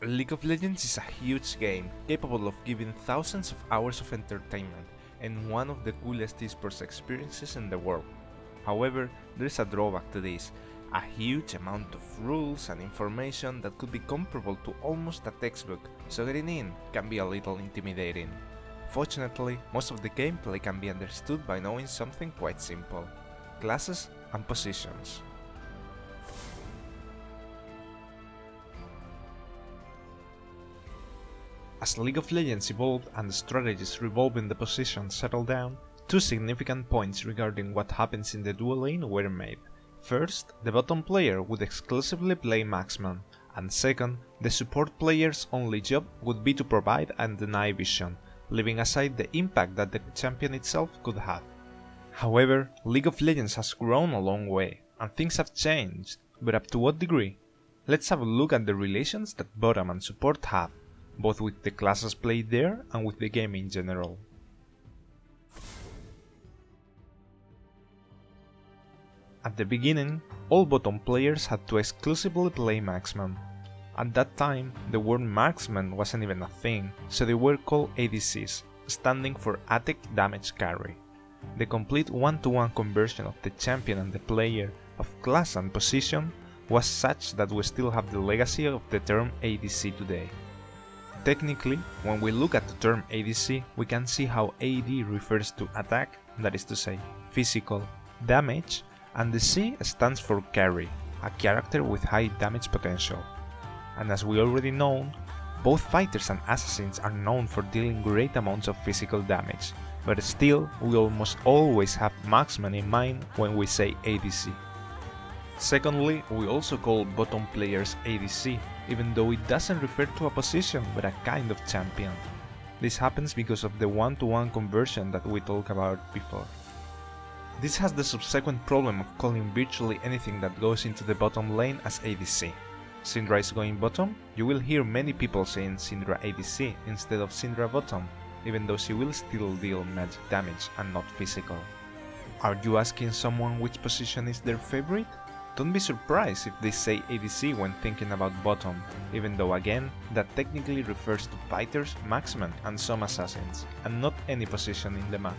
League of Legends is a huge game, capable of giving thousands of hours of entertainment, and one of the coolest esports experiences in the world. However, there is a drawback to this, a huge amount of rules and information that could be comparable to almost a textbook, so getting in can be a little intimidating. Fortunately, most of the gameplay can be understood by knowing something quite simple: classes and positions. As League of Legends evolved and the strategies revolving the positions settled down, two significant points regarding what happens in the dual lane were made. First, the bottom player would exclusively play marksman, and second, the support player's only job would be to provide and deny vision, leaving aside the impact that the champion itself could have. However, League of Legends has grown a long way, and things have changed, but up to what degree? Let's have a look at the relations that bottom and support have, both with the classes played there and with the game in general. At the beginning, all bottom players had to exclusively play marksman. At that time, the word marksman wasn't even a thing, so they were called ADCs, standing for Attack Damage Carry. The complete one-to-one conversion of the champion and the player, of class and position, was such that we still have the legacy of the term ADC today. Technically, when we look at the term ADC, we can see how AD refers to attack, that is to say, physical, damage, and the C stands for carry, a character with high damage potential. And as we already know, both fighters and assassins are known for dealing great amounts of physical damage, but still we almost always have marksman in mind when we say ADC. Secondly, we also call bottom players ADC, even though it doesn't refer to a position but a kind of champion. This happens because of the one-to-one conversion that we talked about before. This has the subsequent problem of calling virtually anything that goes into the bottom lane as ADC. Syndra is going bottom, you will hear many people saying Syndra ADC instead of Syndra bottom, even though she will still deal magic damage and not physical. Are you asking someone which position is their favorite? Don't be surprised if they say ADC when thinking about bottom, even though again, that technically refers to fighters, marksmen and some assassins, and not any position in the map.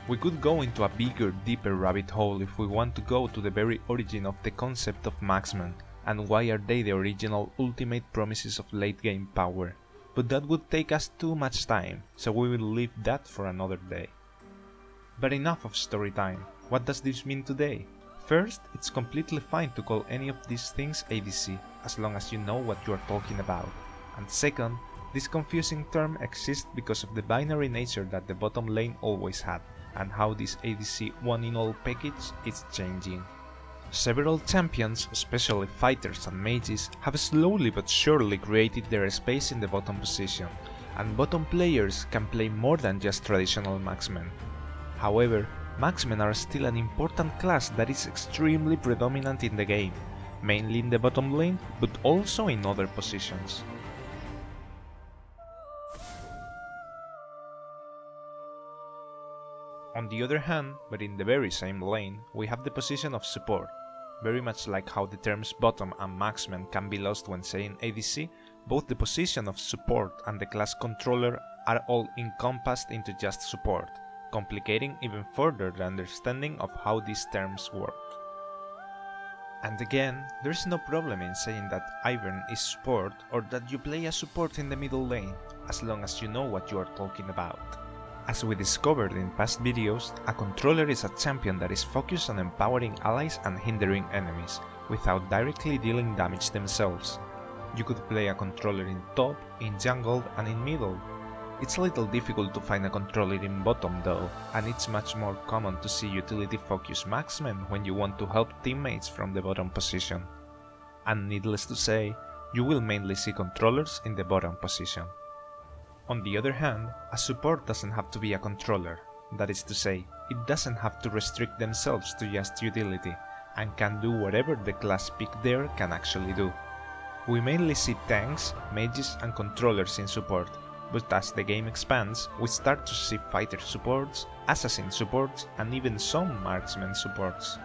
We could go into a bigger, deeper rabbit hole if we want to go to the very origin of the concept of marksmen, and why are they the original ultimate promises of late game power, but that would take us too much time, so we will leave that for another day. But enough of story time, what does this mean today? First, it's completely fine to call any of these things ADC, as long as you know what you are talking about. And second, this confusing term exists because of the binary nature that the bottom lane always had, and how this ADC one-in-all package is changing. Several champions, especially fighters and mages, have slowly but surely created their space in the bottom position, and bottom players can play more than just traditional marksmen. However, marksmen are still an important class that is extremely predominant in the game, mainly in the bottom lane, but also in other positions. On the other hand, but in the very same lane, we have the position of support. Very much like how the terms bottom and marksman can be lost when saying ADC, both the position of support and the class controller are all encompassed into just support, complicating even further the understanding of how these terms work. And again, there's no problem in saying that Ivern is support or that you play a support in the middle lane, as long as you know what you are talking about. As we discovered in past videos, a controller is a champion that is focused on empowering allies and hindering enemies, without directly dealing damage themselves. You could play a controller in top, in jungle and in middle. It's a little difficult to find a controller in bottom though, and it's much more common to see utility-focused marksmen when you want to help teammates from the bottom position. And needless to say, you will mainly see controllers in the bottom position. On the other hand, a support doesn't have to be a controller, that is to say, it doesn't have to restrict themselves to just utility, and can do whatever the class picked there can actually do. We mainly see tanks, mages and controllers in support, but as the game expands, we start to see fighter supports, assassin supports, and even some marksman supports.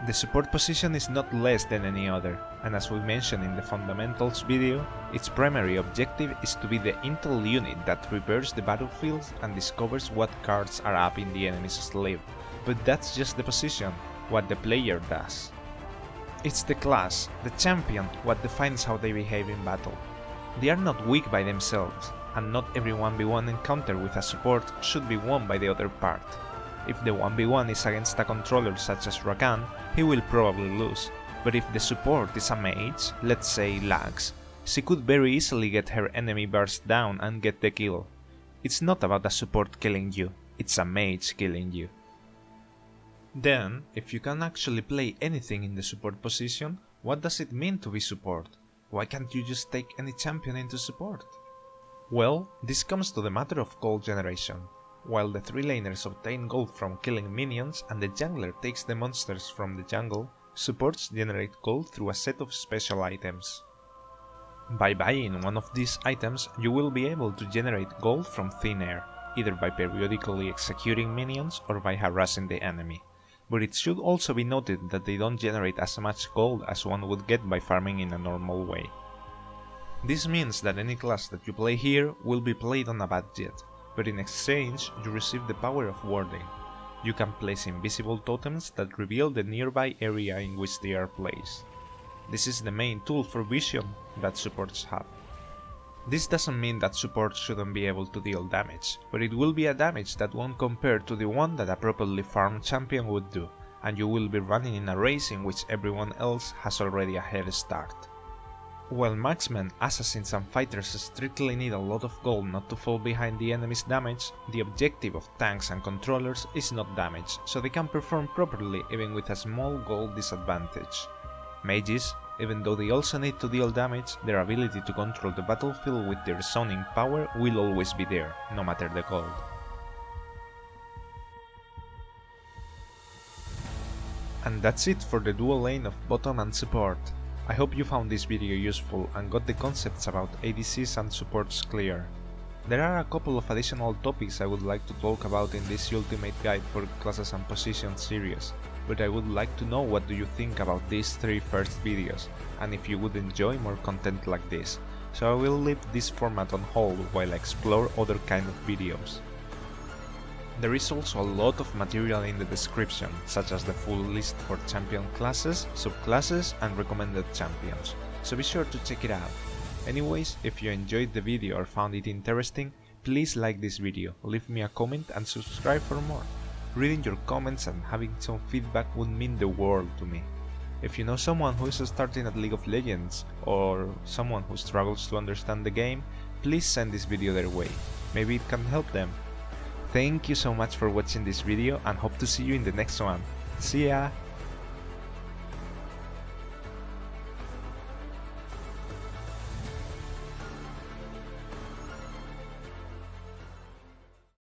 The support position is not less than any other, and as we mentioned in the fundamentals video, its primary objective is to be the intel unit that repairs the battlefield and discovers what cards are up in the enemy's sleeve. But that's just the position, what the player does. It's the class, the champion, what defines how they behave in battle. They are not weak by themselves, and not every 1v1 encounter with a support should be won by the other part. If the 1v1 is against a controller such as Rakan, he will probably lose, but if the support is a mage, let's say Lux, she could very easily get her enemy burst down and get the kill. It's not about a support killing you, it's a mage killing you. Then, if you can actually play anything in the support position, what does it mean to be support? Why can't you just take any champion into support? Well, this comes to the matter of gold generation. While the 3 laners obtain gold from killing minions and the jungler takes the monsters from the jungle, supports generate gold through a set of special items. By buying one of these items, you will be able to generate gold from thin air, either by periodically executing minions or by harassing the enemy. But it should also be noted that they don't generate as much gold as one would get by farming in a normal way. This means that any class that you play here will be played on a budget, but in exchange you receive the power of warding. You can place invisible totems that reveal the nearby area in which they are placed. This is the main tool for vision that supports have. This doesn't mean that support shouldn't be able to deal damage, but it will be a damage that won't compare to the one that a properly farmed champion would do, and you will be running in a race in which everyone else has already a head start. While marksmen, assassins and fighters strictly need a lot of gold not to fall behind the enemy's damage, the objective of tanks and controllers is not damage, so they can perform properly even with a small gold disadvantage. Mages, even though they also need to deal damage, their ability to control the battlefield with their zoning power will always be there, no matter the gold. And that's it for the dual lane of bottom and support. I hope you found this video useful and got the concepts about ADCs and supports clear. There are a couple of additional topics I would like to talk about in this Ultimate Guide for Classes and Positions series, but I would like to know what do you think about these 3 first videos, and if you would enjoy more content like this, so I will leave this format on hold while I explore other kind of videos. There is also a lot of material in the description, such as the full list for champion classes, subclasses and recommended champions, so be sure to check it out. Anyways, if you enjoyed the video or found it interesting, please like this video, leave me a comment and subscribe for more. Reading your comments and having some feedback would mean the world to me. If you know someone who is starting at League of Legends, or someone who struggles to understand the game, please send this video their way, maybe it can help them. Thank you so much for watching this video and hope to see you in the next one. See ya!